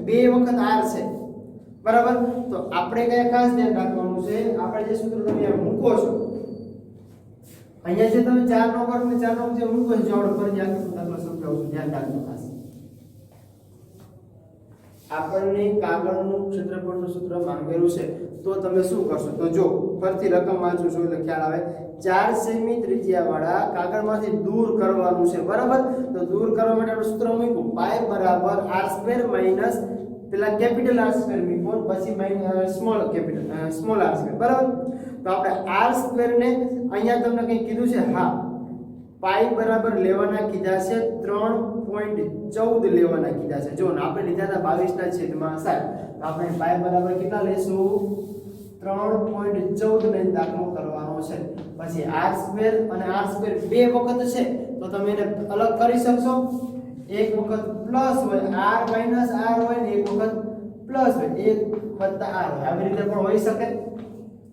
બે વખત r છે બરાબર. તો આપણે કઈ ખાસ ધ્યાન રાખવાનું છે, આપણે જે સૂત્ર તમે અહીંયા મૂકો છો, અહીંયા જે તમે 4 નો વર્ગ ને 4 નો જે મૂકો છો, આપણે ફરી આખું દાખલો સમજાવું છું, ધ્યાન રાખજો ખાસ. આપણને કાગળનું ક્ષેત્રફળનું સૂત્ર માંગેલું છે, તો તમે શું કરશો તો જો ફરીથી રકમ વાંચું છું એટલે ખ્યાલ આવે. 4 સેમી ત્રિજ્યા વાળા કાગળમાંથી દૂર કરવાનું છે બરાબર. તો દૂર કરવા માટે આપણે સૂત્ર મૂક્યું પાઈ બરાબર r² - પેલા કેપિટલ r² મૂકો, પછી સ્મોલ r² બરાબર. તો આપણે r² ને અહીંયા તમને કંઈ કીધું છે, હા પાઈ બરાબર લેવાના કીધા છે 3.14 લેવાના કીધા છે. જો આપણે લીધા હતા 22/7, તો આપણે પાઈ બરાબર કેટલા લેશું 3.14 ને દાખલો કરવાનો છે. પછી r² અને r² બે વખત છે તો તમે એને અલગ કરી શકશો, એક વખત પ્લસ હોય r - r હોય ને એક વખત પ્લસ હોય 1 + r હોય, આવી રીતે પણ હોઈ શકે.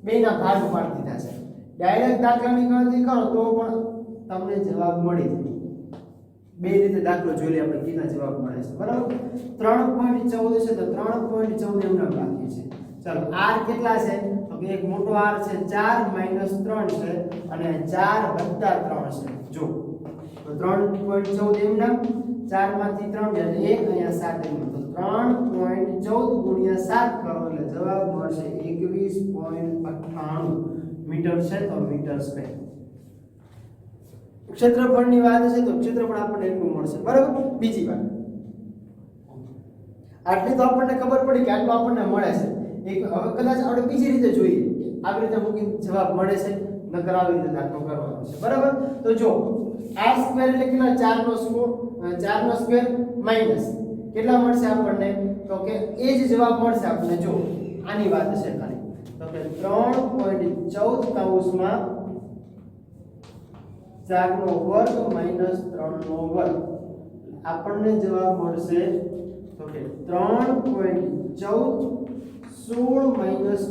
બેના ભાગ પાડી દીધા છે, ડાયરેક્ટ દાખલાની ગણતરી કરો તો પણ તમને જવાબ મળી જાય. બે રીતે દાખલો જોઈ લે આપણે કેટલા જવાબ મળે છે બરાબર. 3.14 છે તો 3.14 એમ નામ રાખીએ છીએ. ચલો r કેટલા છે તો કે એક મોટો r છે 4 - 3 છે અને 4 + 3 છે. જો તો 3.14 એમ નામ 4 માંથી 3 એટલે 1 અહીંયા 7 એમ, તો 3.14 × 7 કરો એટલે જવાબ મળશે 21.98 મીટર છે, તો મીટર સ્ક્વેર. ક્ષેત્રફળની વાત છે તો ક્ષેત્રફળ આપણને એટલું મળશે બરાબર. બીજી વાત, આટલી તો આપણને ખબર પડી કે આટલું આપણને મળે છે. એક હવે કદાચ આપણે બીજી રીતે જોઈએ, આવી રીતે મૂકી જવાબ મળે છે, નકર આવી રીતે દાખલો કરવાનો છે બરાબર. તો જો r² એટલે કેટલા 4 નો સ્ક્વેર માઈનસ કેટલા મળશે આપણને તો કે એ જ જવાબ મળશે આપણને. જો આની વાત છે ખાલી તો કે 3.14 કૌંસમાં 4 નો વર્ગ - 3 નો વર્ગ આપણને જવાબ મળશે તો કે 3.14 16 -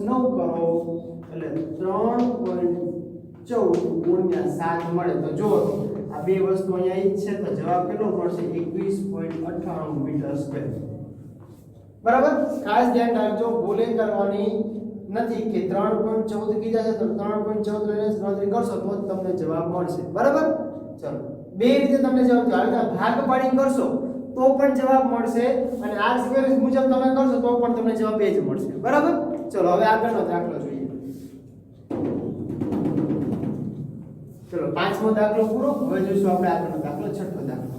9 કરો એટલે 3.14 × 7 મળે. તો જો આ બે વસ્તુ અહીંયા ઈ છે તો જવાબ કેટલો મળશે 21.98 મીટર સ્ક્વેર બરાબર. ખાસ ધ્યાન રાખજો, ભૂલે કરવાની નથી કે 3.14 કીધા છે તો 3.14 લઈને ગણતરી કરશો તો તમને જવાબ મળશે બરાબર. ચલો બે રીતે તમને જવાબ આવે, ભાગ પાડી કરશો તો પણ જવાબ મળશે અને r² મુજબ તમે કરશો તો પણ તમને જવાબ એ જ મળશે બરાબર. ચલો હવે આગળનો દાખલો જોઈએ. ચલો પાંચમો દાખલો પૂરો, હવે જોઈશું આપણે આગળનો દાખલો, છઠ્ઠો દાખલો.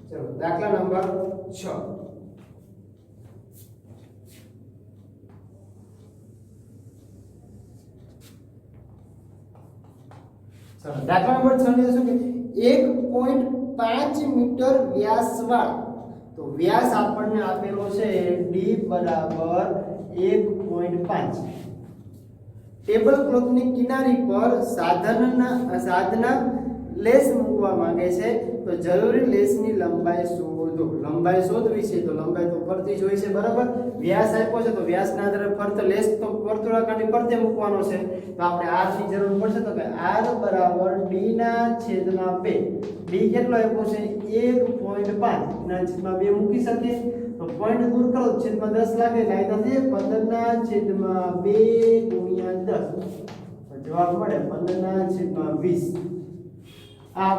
ચલો દાખલા નંબર 6. ચલો દાખલા નંબર 6 ને શું કે 1.5 મીટર વ્યાસવાળા, તો વ્યાસ આપણને આપેલો છે d બરાબર 1.5. ટેબલ ક્લોથની કિનારી પર સાધના લેસ મૂકવા માંગે છે, તો જરૂરી લેસની લંબાઈ શોધો. લંબાઈ શોધવી છે તો લંબાઈ તો ફરતી જ હોય છે બરાબર. વ્યાસ આપ્યો છે તો વ્યાસના આધારે ફરતે લેસ તો વર્તુળાકારની ફરતે મૂકવાનો છે, તો આપણે r ની જરૂર પડશે. તો કે r બરાબર d ના છેદમાં 2. d કેટલો આપ્યો છે 1.5 ના છેદમાં 2 મૂકી શકીએ તો પોઈન્ટ દૂર કરો છેદમાં 10 લાગે એટલે આ થશે 15 ના છેદમાં 2 × 10, તો જવાબ મળે 15 ના છેદમાં 20. આ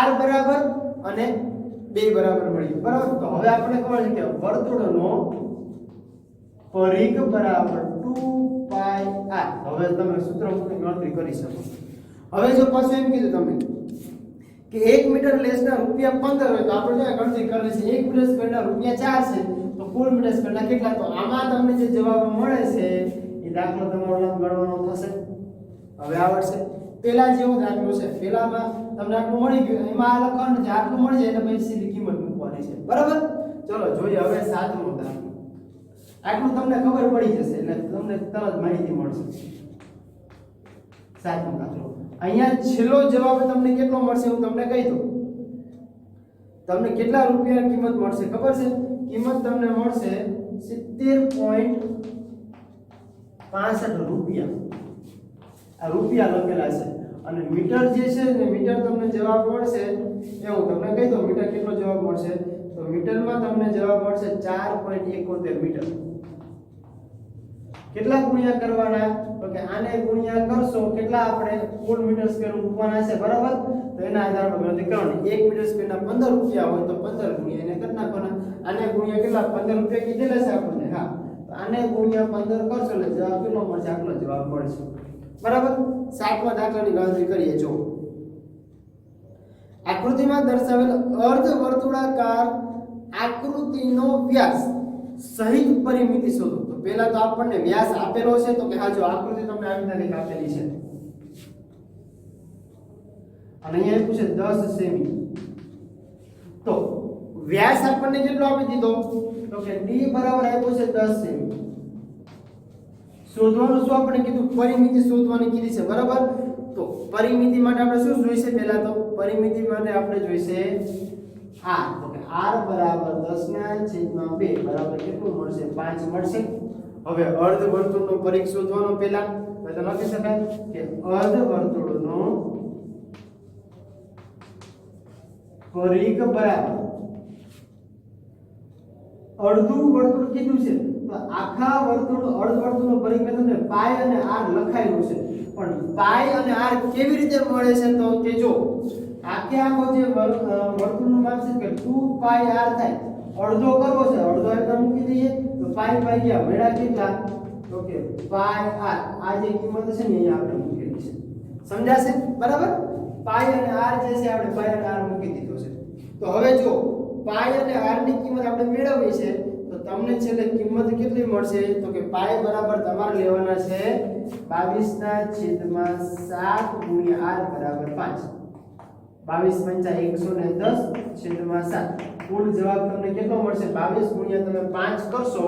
r બરાબર અને 2 બરાબર મળી બરાબર. તો હવે આપણે ખબર છે કે વર્તુળનો પરિઘ બરાબર 2πr. હવે તમે સૂત્ર મૂકીને ગણતરી કરી શકો. હવે જો પાછું એમ કીધું તમે કે 1 મીટર લેસના રૂપિયા 15 હોય તો આપણે જો ગણતરી કરી છે 1 મીટર સ્ક્વેરના રૂપિયા 4 છે તો કુલ મીટર સ્ક્વેરના કેટલા? તો આમાં તમને જે જવાબ મળે છે એ દાખલો તમારો ગણવાનો થશે. હવે આવડશે. પેલા જેવો દાખલો છે, પેલામાં તમને આટલું મળી ગયું, એમાં આ લખવાનું છે આટલું મળી જાય એટલે પછી સીધી કિંમત મૂકવાની છે. બરાબર? ચલો જોઈએ હવે સાતમો દાખલો. આટલું તમને ખબર પડી જશે એટલે તમને તરત માહિતી મળશે. સાતમો દાખલો. અહીંયા છેલ્લો જવાબ તમને કેટલો મળશે હું તમને કહી દઉં. તમને કેટલા રૂપિયા કિંમત મળશે ખબર છે? કિંમત તમને મળશે 70.65 રૂપિયા. આ રૂપિયા લખેલા છે અને મીટર જે છે ને મીટર તમને જવાબ મળશે એવું તમને કહી દઉં મીટર કેટલો જવાબ મળશે તો મીટરમાં તમને જવાબ મળશે 4.71 મીટર. કેટલા ગુણ્યા કરવાના તો કે આને ગુણ્યા કરશો કેટલા આપણે કુલ મીટર સ્ક્વેર મૂકવાના છે. બરાબર? તો એના આધાર પર ગણતરી કરવાની. 1 મીટર સ્ક્વેરના 15 રૂપિયા હોય તો 15 ગુણ્યા એને કરી નાખવાના. આને ગુણ્યા કેટલા 15 રૂપિયા કીધેલા છે આપણને. હા, તો આને ગુણ્યા 15 કરશો એટલે જવાબ કેટલો મળશે? આટલો જવાબ મળશે. બરાબર? સાતમા દાખલાની ગણતરી કરીએ. જો આકૃતિમાં દર્શાવેલ અર્ધ વર્તુળાકાર આકૃતિનો વ્યાસ સહિત પરિમિતિ શોધો. તો પહેલા તો આપણને વ્યાસ આપેલો છે તો કે હા જો આકૃતિ તમને આવી રીતે આપેલી છે અને અહીંયા આપ્યું છે 10 સેમી. તો વ્યાસ આપણને કેટલો આપી દીધો તો કે d બરાબર આપ્યો છે 10 સેમી. શોધવાનું શું આપણે કીધું? પરિમિતિ શોધવાની કીધી છે. બરાબર? તો પરિમિતિ માટે આપણે શું જોઈશે? પહેલા તો પરિમિતિ માટે આપણે જોઈશે r. તો કે r બરાબર 10/2 બરાબર કેટલું મળશે? 5 મળશે. હવે અર્ધ વર્તુળનો પરિઘ શોધવાનો પહેલા તો લખી શકાય કે અર્ધ વર્તુળનો પરિઘ બરાબર અડધું વર્તુળ કીધું છે તો આખા વર્તુળ અર્ધ વર્તુળનો પરિઘ તમને પાઈ અને r લખાયેલું છે. પણ પાઈ અને r કેવી રીતે મળે છે તો કે જો આખે આખો જે વર્તુળનું માપ છે કે 2 પાઈ r થાય. અડધો કરવો છે અડધો એટલે મૂકી દઈએ તો પાઈ ગયા મેળા કેટલા તો કે પાઈ r. આ જે કિંમત છે ને અહીંયા આપણે મૂકેલી છે. સમજાશે? બરાબર? પાઈ અને r જે છે આપણે પાઈ અને r મૂકી દીધો છે. તો હવે જો પાઈ અને r ની કિંમત આપણે મેળવવી છે તો તમને છેલ્લે કિંમત કેટલી મળશે તો કે પાઈ બરાબર તમારે લેવાના છે 22/7 ગુણ્યા r બરાબર 5. 22×5 110/7. કુલ જવાબ તમને કેટલો મળશે? 22 ગુણ્યા તમે 5 કરશો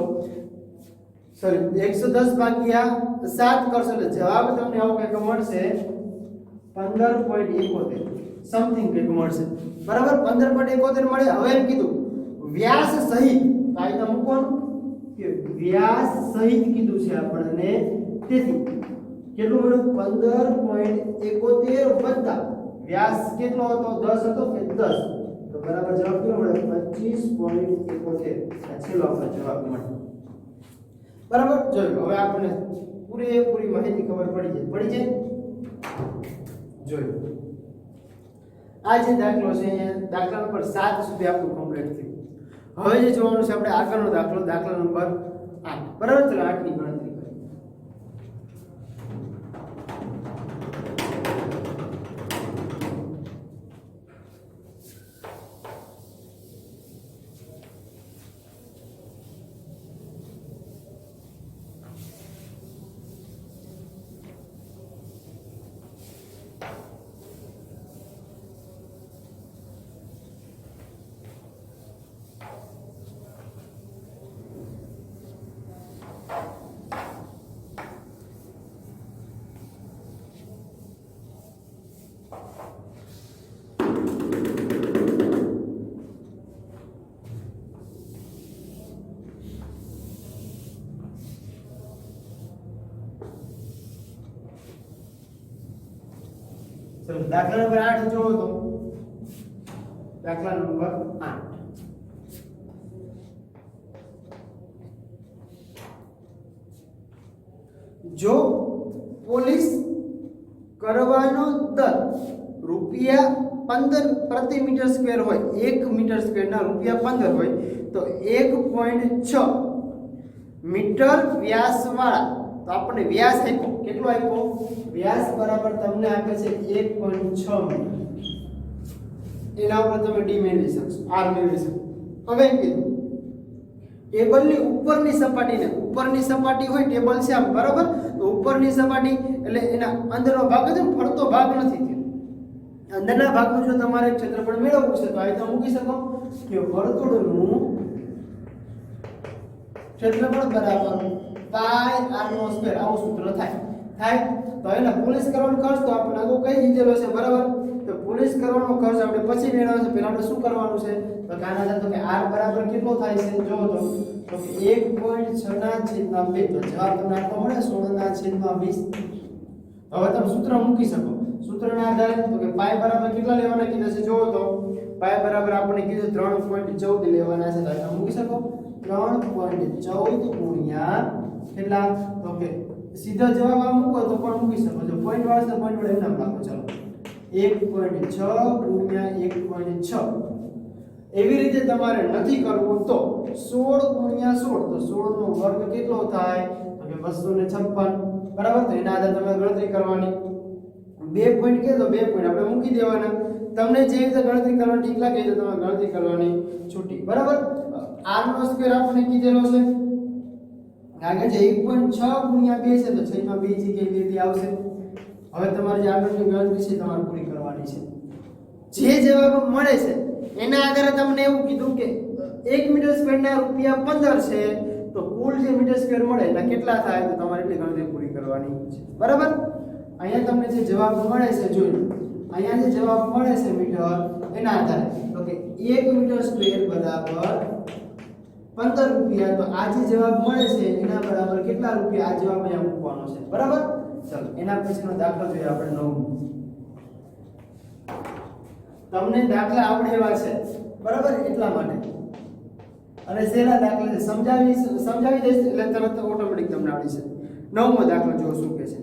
સોરી 110/7 કરશો એટલે જવાબ તમને આવો કંઈક મળશે 15.71 સમથિંગ કંઈક મળશે. બરાબર? 15.71 મળે. હવે એમ કીધું વ્યાસ સહિત કાયદા મૂકવાનું કે વ્યાસ સહિત કીધું છે આપણને. તેથી કેટલું મળ્યું? 15.71 વત્તા વ્યાસ કેટલો હતો? 10 હતો કે 10 તો બરાબર જવાબ કેટલો મળે? 25.71. આ છેલ્લો આપણો જવાબ મળે. બરાબર? જોયું. હવે આપણને પૂરેપૂરી માહિતી ખબર પડી જાય. જોયું. આ જે દાખલો છે અહીંયા દાખલા નંબર 7 સુધી આપણું કમ્પ્લીટ થયું. હવે જે જોવાનું છે આપણે આગળનો દાખલો દાખલા નંબર 8. બરાબર? ચલો 8 ની ગણતરી કરીએ. ચલો દાખલા નંબર 8 જોવો તો દાખલા નંબર 8 જો પોલીસ કરવાનો દર ₹15 પ્રતિ મીટર સ્ક્વેર હોય 1 મીટર સ્ક્વેરના ₹15 હોય તો 1.6 મીટર વ્યાસવાળા તો આપણને વ્યાસ આપ્યો કેટલો આપ્યો વ્યાસ બરાબર તમને આપે છે 1.6 મીટર એના ઉપર તમે ડી મેળવી શકશો, આર મેળવી શકશો. હવે એમ કીધું ટેબલની ઉપરની સપાટી હોય ટેબલ છે આમ, બરાબર? તો ઉપરની સપાટી એટલે એના અંદરનો ભાગ છે, ફરતો ભાગ નથી થયો. અંદરના ભાગનું જો તમારે ક્ષેત્રફળ મેળવવું છે તો આ રીતે મૂકી શકો કે વર્તુળનું ક્ષેત્રફળ બરાબર પાઈ r નો સ્ક્વેર. આવું સૂત્ર થાય. તો એના પોલિશ કરવાનો ખર્ચ તો આપણે આગળ કઈ દીધેલો છે, બરાબર? તો પોલિશ કરવાનો ખર્ચ આપણે પછી મેળવવાનો છે. પહેલા આપણે શું કરવાનું છે તો કાના તો કે r બરાબર કેટલો થાય છે જો તો કે 1.6/2. તો જવાબ તમને આટલો મળે 16/20. હવે તમે સૂત્ર મૂકી શકો. સૂત્રના આધારે તો કે પાઈ બરાબર કેટલા લેવાના કીધા છે જો તો પાઈ બરાબર આપણે કીધું 3.14 લેવાના છે. તો તમે મૂકી શકો 3.14 ગુણ્યા કેટલા તો કે સીધો જવાબ આ મૂકો તો પણ મૂકી શકો છો. પોઈન્ટ વાળા તો પોઈન્ટ વડે એમ નામ રાખો. ચાલો 1.6 ગુણ્યા 1.6. એવી રીતે તમારે નથી કરવું તો 16 ગુણ્યા 16. તો 16 નો વર્ગ કેટલો થાય તો કે 256, બરાબર? તો એના આધારે તમે ગણતરી કરવાની. 2 પોઈન્ટ કે તો 2 પોઈન્ટ આપણે મૂકી દેવાના. તમને જે રીતે ગણતરી કરવાની ઠીક લાગે તો તમે ગણતરી કરવાની છૂટી, બરાબર? r નો સ્ક્વેર આપણે કીધેલો છે આગળ જે 1.6 ગુણ્યા 2 છે તો 6 માં 2 જગ્યાએ 2 આવશે. હવે તમારે જે આગળની ગણતરી છે તમારે પૂરી કરવાની છે. જે જવાબ મળે છે એના આધારે તમને એવું કીધું કે 1 મીટર સ્ક્વેરના રૂપિયા 15 છે તો કુલ જે મીટર સ્ક્વેર મળે એના કેટલા થાય તો તમારે એટલી ગણતરી પૂરી કરવાની છે, બરાબર? અહીંયા તમને જે જવાબ મળે છે જોઈ લો. અહીંયા જે જવાબ મળે છે મીટર એના આધારે તો કે 1 મીટર સ્ક્વેર બરાબર 15 રૂપિયા. તો આ જે જવાબ મળે છે એના બરાબર કેટલા રૂપિયા આ જવાબ અહીંયા મૂકવાનો છે, બરાબર? ચાલો એના પછીનો દાખલો જોઈએ આપણે 9. તમને દાખલા આવડે એવા છે, બરાબર? એટલા માટે અને સહેલા દાખલા છે. સમજાવી દઈશ એટલે તરત ઓટોમેટિક તમને આવડી છે. 9મો દાખલો જો શું કહે છે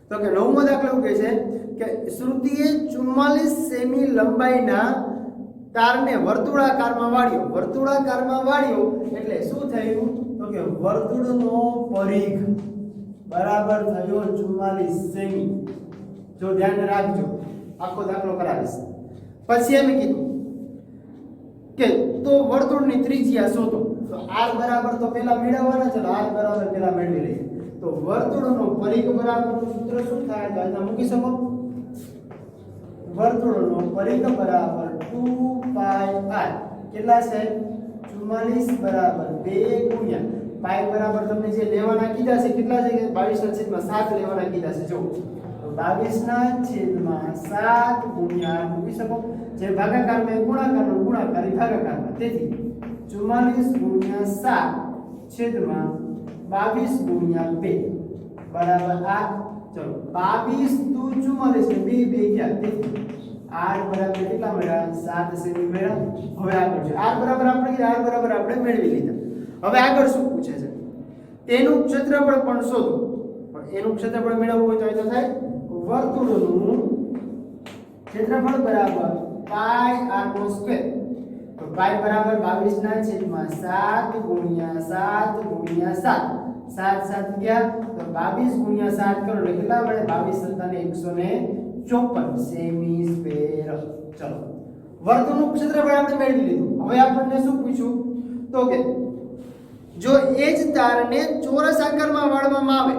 તો કે 9મો દાખલો શું કહે છે કે શ્રુતિએ 44 સેમી લંબાઈના તારને વર્તુળાકારમાં વાળ્યો એટલે શું થયું તો કે વર્તુળનો પરિઘ બરાબર થયો 44 સેમી. જો ધ્યાન રાખજો, આખો દાખલો કરાવીશ. પછી એમ કીધું કે તો વર્તુળની ત્રિજ્યા શોધો. તો r બરાબર તો પહેલા મેળવવાના છે. r બરાબર પહેલા મેળવી લઈએ. તો વર્તુળનો પરિઘ બરાબરનું સૂત્ર શું થાય તો અહીંયા મૂકી શકો. વર્તુળનો પરિઘ બરાબર 2πr કેટલા છે 44 બરાબર 2 ગુણ્યા પાઈ બરાબર તમને જે લેવાના કીધા છે કેટલા છે કે 22/7 લેવાના કીધા છે. જો તો 22/7 ગુણ્યા મૂકી શકો. જે ભાગાકારમાં ગુણાકારનો ગુણાકાર ભાગાકારમાં. તેથી 44 ગુણ્યા 7 22 ગુણ્યા 2 બરાબર આ. ચલો 22 * 44 ને 2 ગયા. તેથી r બરાબર કેટલા મળ્યા 7 સેમી મળ્યા. હવે આગળ છે r બરાબર આપણે મેળવી લીધા. હવે આગળ શું પૂછે છે તેનું ક્ષેત્રફળ પણ શોધો. પણ એનું ક્ષેત્રફળ મેળવવું હોય તો એ તો થાય વર્તુળનું ક્ષેત્રફળ બરાબર પાઈ r નો સ્ક્વેર. તો પાઈ બરાબર 22/7 ગુણ્યા 7 ગુણ્યા 7. 7 7 ગયા તો 22 ગુણ્યા 7 કરો એટલે કેટલા મળે 22 * 7 = 154 સેમી સ્ક્વેર. ચલો વર્તુળનું ક્ષેત્રફળ આપણે મેળવી લીધું. હવે આપણને શું પૂછ્યું તો કે જો એ જ તારને ચોરસ આકારમાં વાળવામાં આવે.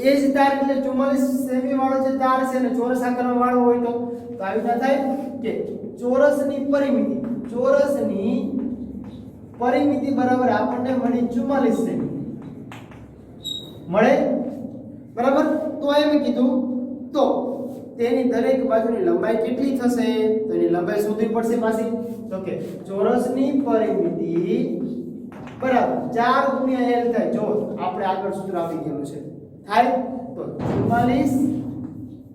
એ જ તાર એટલે 44 સેમી વાળો જે તાર છે ને ચોરસ આકારમાં વાળવો હોય તો આવી રીતે થાય કે ચોરસની પરિમિતિ બરાબર આપણને મળી 44 સેમી મળે, બરાબર? તો એમ કીધું તો તેની દરેક બાજુની લંબાઈ કેટલી થશે તો એની લંબાઈ શોધવી પડશે પાછી. તો કે ચોરસની પરિમિતિ બરાબર 4 ગુણ્યા l થાય. જો આપણે આગળ સૂત્ર આવી ગયેલું છે થાય તો 44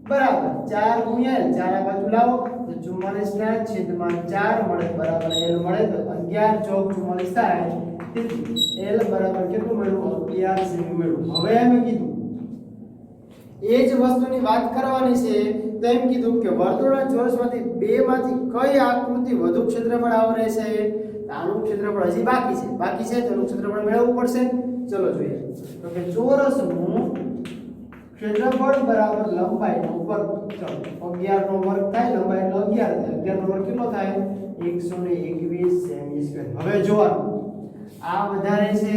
બરાબર 4 ગુણ્યા l. 4 આ બાજુ લાવો તો 44/4 મળે બરાબર l મળે તો 11 ચોક 44 થાય. તેથી l બરાબર કેટલું મળ્યું 11 સેમી મળ્યું. હવે એમ કીધું એ જ વસ્તુની વાત કરવાની છે તો એમ કીધું કે વર્તુળના ચોરસમાંથી બેમાંથી કઈ આકૃતિ વધુ ક્ષેત્રફળ આવરે છે. આનું ક્ષેત્રફળ હજી બાકી છે તો એનું ક્ષેત્રફળ મેળવવું પડશે. ચલો જોઈએ તો કે ચોરસનું ક્ષેત્રફળ બરાબર લંબાઈનો વર્ગ. ચલો 11 નો વર્ગ થાય, લંબાઈ એટલે 11 થાય. 11 નો વર્ગ કેટલો થાય? 121 સેમી સ્ક્વેર. હવે જોવાનું આ વધારે છે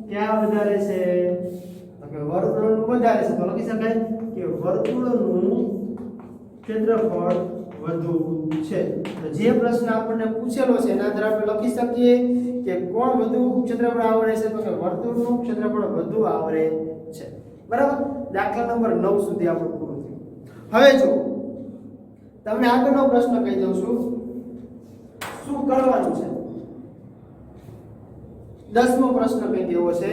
ક્યાં વધારે છે? તો કે વર્તુળનું વધારે છે. તો લખી શકાય કે વર્તુળનું ક્ષેત્રફળ વધુ છે. તો જે પ્રશ્ન આપણને પૂછેલો છે એના આધારે આપણે લખી શકીએ કે કોણ વધુ ક્ષેત્રફળ આવરે છે? તો કે વર્તુળનું ક્ષેત્રફળ વધુ આવરે છે. બરાબર. દાખલા નંબર 9 સુધી આપણું પૂરું થયું. હવે જો તમને આગળનો પ્રશ્ન કહી દઉં છું શું કરવાનું છે. 10મો પ્રશ્ન કહી દેવો છે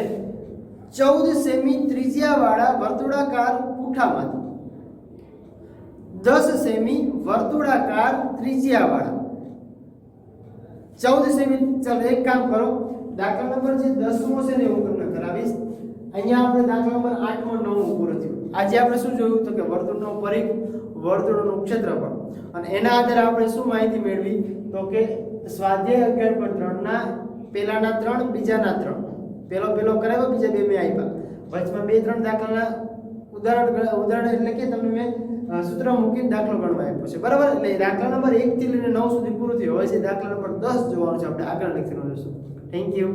14 સેમી ત્રિજ્યાવાળા વર્તુળાકાર પૂઠામાંથી 10 સેમી વર્તુળાકાર ત્રિજ્યાવાળા 14 સેમી. ચાલો એક કામ કરો, દાખલા નંબર જે 10મો છે ને હું તમને કરાવીશ. અહીંયા આપણે દાખલા નંબર 8મો 9મો પૂરો થયો. આજે આપણે શું જોયું? તો કે વર્તુળનો પરિઘ, વર્તુળનું ક્ષેત્રફળ, અને એના આધારે આપણે શું માહિતી મેળવી? તો કે સ્વાધ્યાય 11.3 ના પહેલાના 3, બીજાના 3. પેલો કરાવ્યો, બીજા બે મેં આપ્યા. વચમાં 2-3 દાખલાના ઉદાહરણ એટલે કે તમને મેં સૂત્ર મૂકીને દાખલો ગણવા આપ્યો છે. બરાબર. એટલે દાખલા નંબર 1 થી લઈને 9 સુધી પૂરું થયું. હવે છે દાખલા નંબર 10 જોવાનું છે. આપણે આગળ લેક્ચરમાં જોઈશું. Thank you.